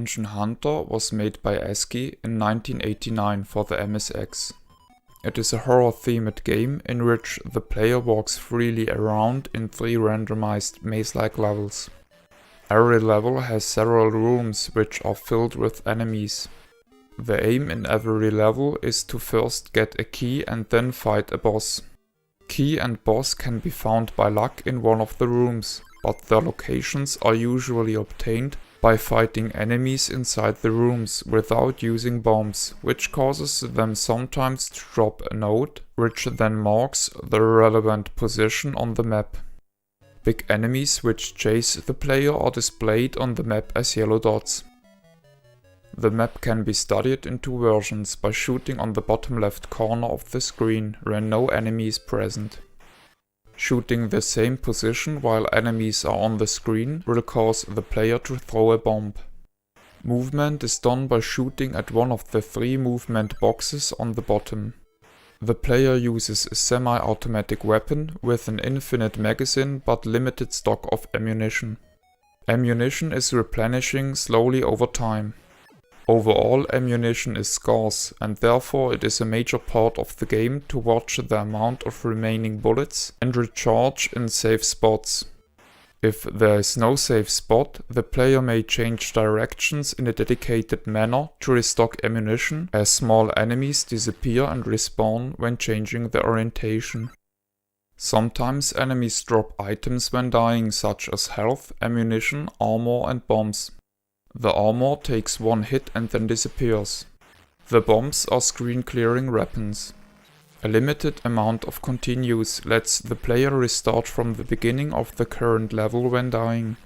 Danger Hunter was made by ASCII in 1989 for the MSX. It is a horror-themed game in which the player walks freely around in 3 randomized maze-like levels. Every level has several rooms which are filled with enemies. The aim in every level is to first get a key and then fight a boss. Key and boss can be found by luck in one of the rooms, but their locations are usually obtained by fighting enemies inside the rooms without using bombs, which causes them sometimes to drop a note, which then marks the relevant position on the map. Big enemies which chase the player are displayed on the map as yellow dots. The map can be studied in 2 versions by shooting on the bottom left corner of the screen when no enemy is present. Shooting the same position while enemies are on the screen will cause the player to throw a bomb. Movement is done by shooting at one of the 3 movement boxes on the bottom. The player uses a semi-automatic weapon with an infinite magazine but limited stock of ammunition. Ammunition is replenishing slowly over time. Overall, ammunition is scarce, and therefore it is a major part of the game to watch the amount of remaining bullets and recharge in safe spots. If there is no safe spot, the player may change directions in a dedicated manner to restock ammunition, as small enemies disappear and respawn when changing their orientation. Sometimes enemies drop items when dying, such as health, ammunition, armor and bombs. The armor takes 1 hit and then disappears. The bombs are screen-clearing weapons. A limited amount of continues lets the player restart from the beginning of the current level when dying.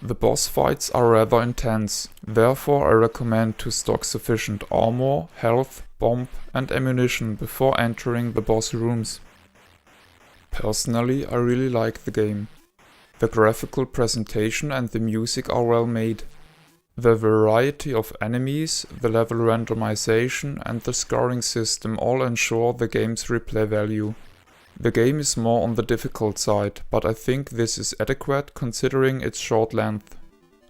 The boss fights are rather intense, therefore I recommend to stock sufficient armor, health, bomb and ammunition before entering the boss rooms. Personally, I really like the game. The graphical presentation and the music are well made. The variety of enemies, the level randomization and the scoring system all ensure the game's replay value. The game is more on the difficult side, but I think this is adequate considering its short length.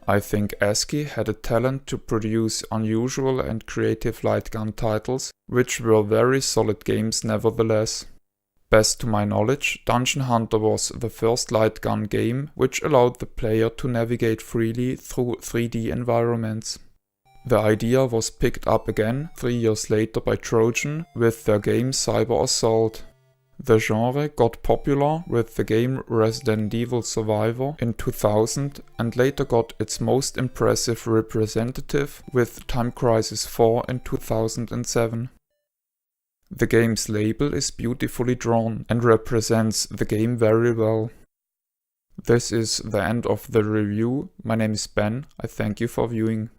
I think ASCII had a talent to produce unusual and creative light gun titles, which were very solid games nevertheless. Best to my knowledge, Danger Hunter was the first light gun game which allowed the player to navigate freely through 3D environments. The idea was picked up again 3 years later by Trojan with their game Cyber Assault. The genre got popular with the game Resident Evil Survivor in 2000 and later got its most impressive representative with Time Crisis 4 in 2007. The game's label is beautifully drawn and represents the game very well. This is the end of the review. My name is Ben. I thank you for viewing.